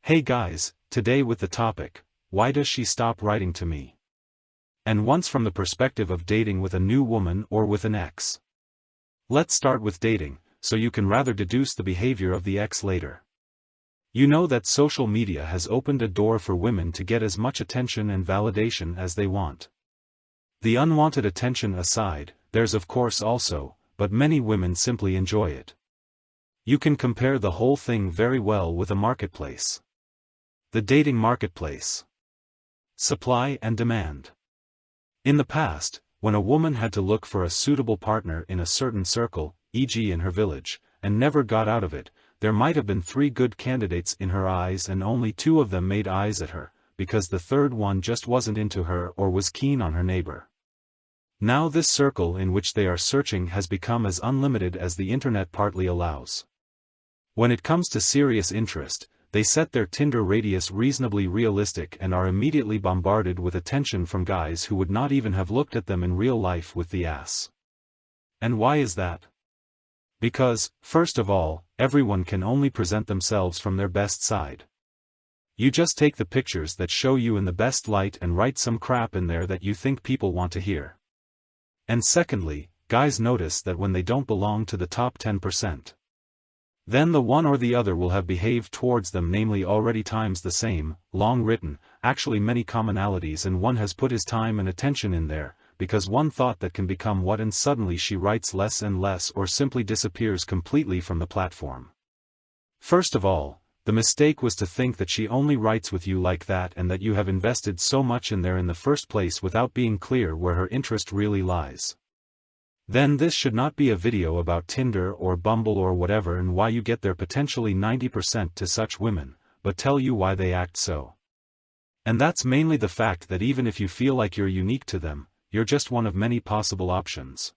Hey guys, today with the topic, why does she stop writing to me? And once from the perspective of dating with a new woman or with an ex. Let's start with dating, so you can rather deduce the behavior of the ex later. You know that social media has opened a door for women to get as much attention and validation as they want. The unwanted attention aside, there's of course also, but many women simply enjoy it. You can compare the whole thing very well with a marketplace. The dating marketplace. Supply and demand. In the past, when a woman had to look for a suitable partner in a certain circle, e.g. in her village, and never got out of it, there might have been 3 good candidates in her eyes and only 2 of them made eyes at her, because the third one just wasn't into her or was keen on her neighbor. Now this circle in which they are searching has become as unlimited as the internet partly allows. When it comes to serious interest, they set their Tinder radius reasonably realistic and are immediately bombarded with attention from guys who would not even have looked at them in real life with the ass. And why is that? Because, first of all, everyone can only present themselves from their best side. You just take the pictures that show you in the best light and write some crap in there that you think people want to hear. And secondly, guys notice that when they don't belong to the top 10%. Then the one or the other will have behaved towards them, namely already times the same, long written, actually many commonalities, and one has put his time and attention in there, because one thought that can become what, and suddenly she writes less and less or simply disappears completely from the platform. First of all, the mistake was to think that she only writes with you like that and that you have invested so much in there in the first place without being clear where her interest really lies. Then this should not be a video about Tinder or Bumble or whatever and why you get there potentially 90% to such women, but tell you why they act so. And that's mainly the fact that even if you feel like you're unique to them, you're just one of many possible options.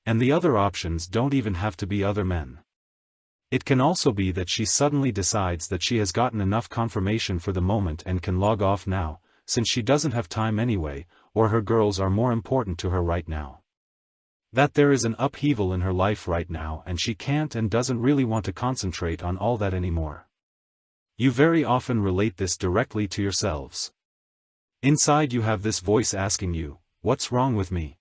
And the other options don't even have to be other men. It can also be that she suddenly decides that she has gotten enough confirmation for the moment and can log off now, since she doesn't have time anyway, or her girls are more important to her right now. That there is an upheaval in her life right now and she can't and doesn't really want to concentrate on all that anymore. You very often relate this directly to yourselves. Inside you have this voice asking you, what's wrong with me?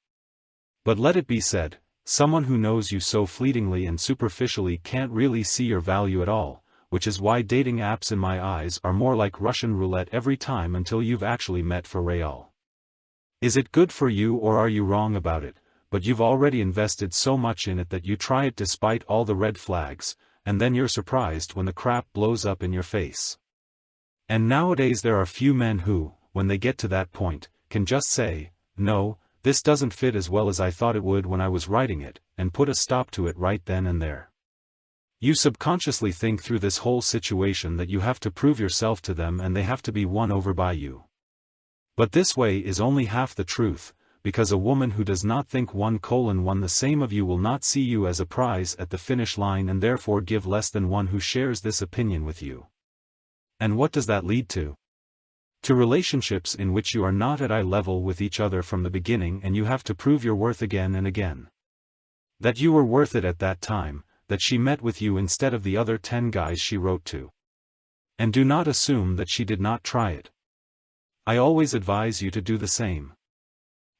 But let it be said, someone who knows you so fleetingly and superficially can't really see your value at all, which is why dating apps in my eyes are more like Russian roulette every time until you've actually met for real. Is it good for you or are you wrong about it? But you've already invested so much in it that you try it despite all the red flags, and then you're surprised when the crap blows up in your face. And nowadays there are few men who, when they get to that point, can just say, no, this doesn't fit as well as I thought it would when I was writing it, and put a stop to it right then and there. You subconsciously think through this whole situation that you have to prove yourself to them and they have to be won over by you. But this way is only half the truth, because a woman who does not think 1:1 the same of you will not see you as a prize at the finish line and therefore give less than one who shares this opinion with you. And what does that lead to? To relationships in which you are not at eye level with each other from the beginning and you have to prove your worth again and again. That you were worth it at that time, that she met with you instead of the other 10 guys she wrote to. And do not assume that she did not try it. I always advise you to do the same.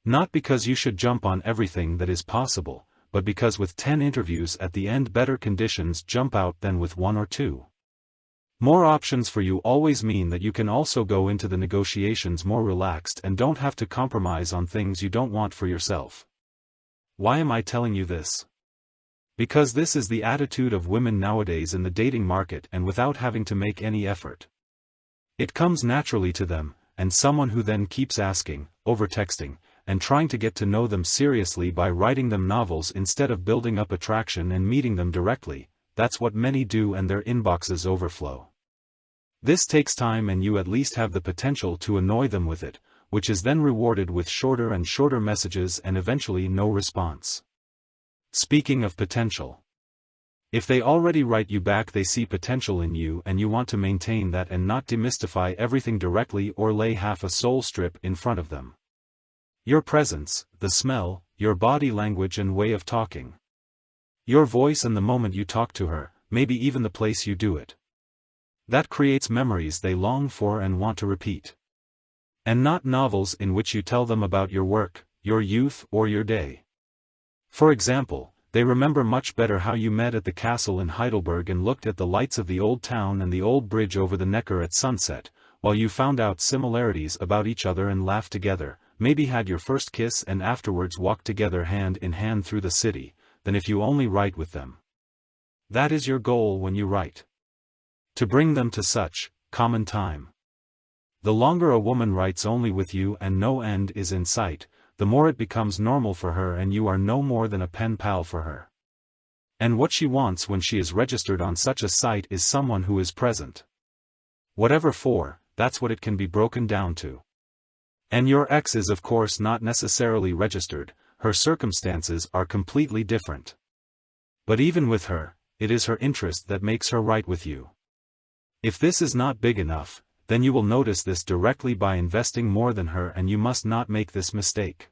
Not because you should jump on everything that is possible, but because with 10 interviews at the end better conditions jump out than with 1 or 2. More options for you always mean that you can also go into the negotiations more relaxed and don't have to compromise on things you don't want for yourself. Why am I telling you this? Because this is the attitude of women nowadays in the dating market and without having to make any effort. It comes naturally to them, and someone who then keeps asking, over-texting, and trying to get to know them seriously by writing them novels instead of building up attraction and meeting them directly, that's what many do and their inboxes overflow. This takes time and you at least have the potential to annoy them with it, which is then rewarded with shorter and shorter messages and eventually no response. Speaking of potential. If they already write you back they see potential in you and you want to maintain that and not demystify everything directly or lay half a soul strip in front of them. Your presence, the smell, your body language and way of talking. Your voice and the moment you talk to her, maybe even the place you do it. That creates memories they long for and want to repeat. And not novels in which you tell them about your work, your youth or your day. For example, they remember much better how you met at the castle in Heidelberg and looked at the lights of the old town and the old bridge over the Neckar at sunset, while you found out similarities about each other and laughed together, maybe had your first kiss and afterwards walked together hand in hand through the city, than if you only write with them. That is your goal when you write. To bring them to such common time. The longer a woman writes only with you and no end is in sight, the more it becomes normal for her and you are no more than a pen pal for her. And what she wants when she is registered on such a site is someone who is present. Whatever for, that's what it can be broken down to. And your ex is of course not necessarily registered, her circumstances are completely different. But even with her, it is her interest that makes her write with you. If this is not big enough, then you will notice this directly by investing more than her, and you must not make this mistake.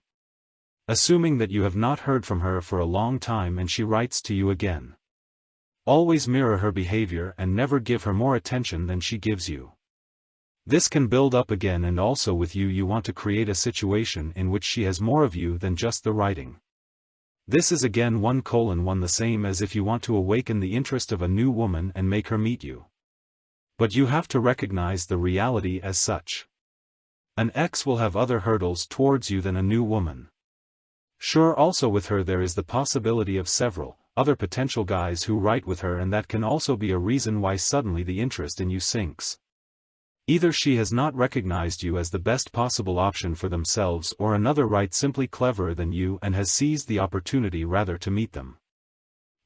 Assuming that you have not heard from her for a long time and she writes to you again. Always mirror her behavior and never give her more attention than she gives you. This can build up again, and also with you want to create a situation in which she has more of you than just the writing. This is again 1:1 the same as if you want to awaken the interest of a new woman and make her meet you. But you have to recognize the reality as such. An ex will have other hurdles towards you than a new woman. Sure, also with her there is the possibility of several other potential guys who write with her, and that can also be a reason why suddenly the interest in you sinks. Either she has not recognized you as the best possible option for themselves, or another writes simply cleverer than you and has seized the opportunity rather to meet them.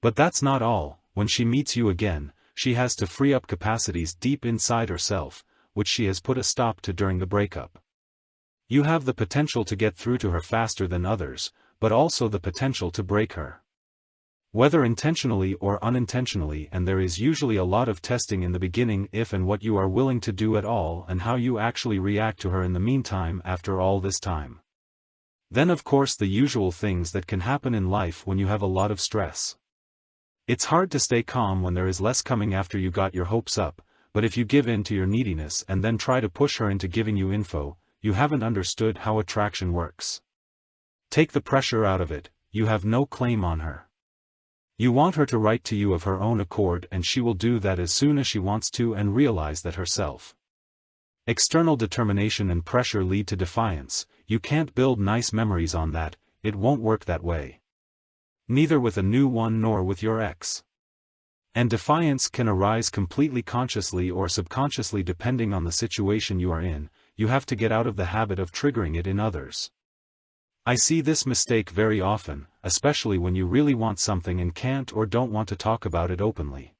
But that's not all. When she meets you again, she has to free up capacities deep inside herself, which she has put a stop to during the breakup. You have the potential to get through to her faster than others, but also the potential to break her. Whether intentionally or unintentionally, and there is usually a lot of testing in the beginning if and what you are willing to do at all and how you actually react to her in the meantime after all this time. Then of course the usual things that can happen in life when you have a lot of stress. It's hard to stay calm when there is less coming after you got your hopes up, but if you give in to your neediness and then try to push her into giving you info, you haven't understood how attraction works. Take the pressure out of it, you have no claim on her. You want her to write to you of her own accord, and she will do that as soon as she wants to and realize that herself. External determination and pressure lead to defiance. You can't build nice memories on that, it won't work that way. Neither with a new one nor with your ex. And defiance can arise completely consciously or subconsciously depending on the situation you are in. You have to get out of the habit of triggering it in others. I see this mistake very often, especially when you really want something and can't or don't want to talk about it openly.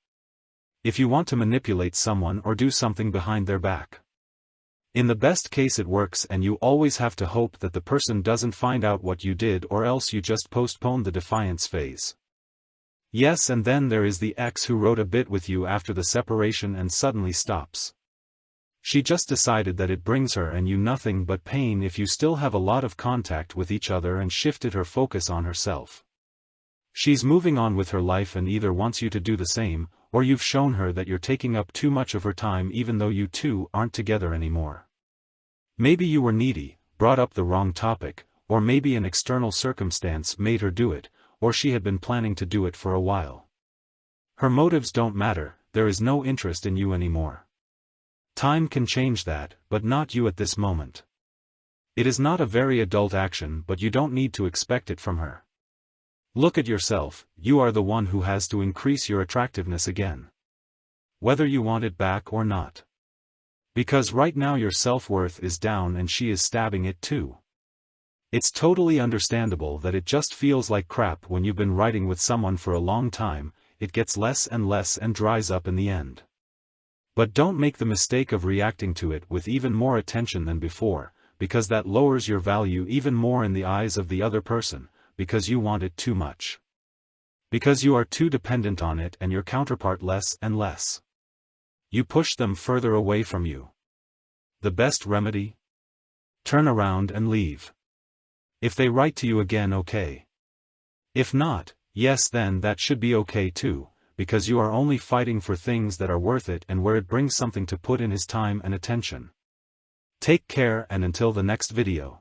If you want to manipulate someone or do something behind their back. In the best case it works, and you always have to hope that the person doesn't find out what you did, or else you just postpone the defiance phase. Yes, and then there is the ex who wrote a bit with you after the separation and suddenly stops. She just decided that it brings her and you nothing but pain if you still have a lot of contact with each other, and shifted her focus on herself. She's moving on with her life and either wants you to do the same, or you've shown her that you're taking up too much of her time even though you two aren't together anymore. Maybe you were needy, brought up the wrong topic, or maybe an external circumstance made her do it, or she had been planning to do it for a while. Her motives don't matter, there is no interest in you anymore. Time can change that, but not you at this moment. It is not a very adult action, but you don't need to expect it from her. Look at yourself, you are the one who has to increase your attractiveness again. Whether you want it back or not. Because right now your self-worth is down and she is stabbing it too. It's totally understandable that it just feels like crap when you've been writing with someone for a long time. It gets less and less and dries up in the end. But don't make the mistake of reacting to it with even more attention than before, because that lowers your value even more in the eyes of the other person, because you want it too much. Because you are too dependent on it and your counterpart less and less. You push them further away from you. The best remedy? Turn around and leave. If they write to you again, okay. If not, yes, then that should be okay too, because you are only fighting for things that are worth it and where it brings something to put in his time and attention. Take care, and until the next video.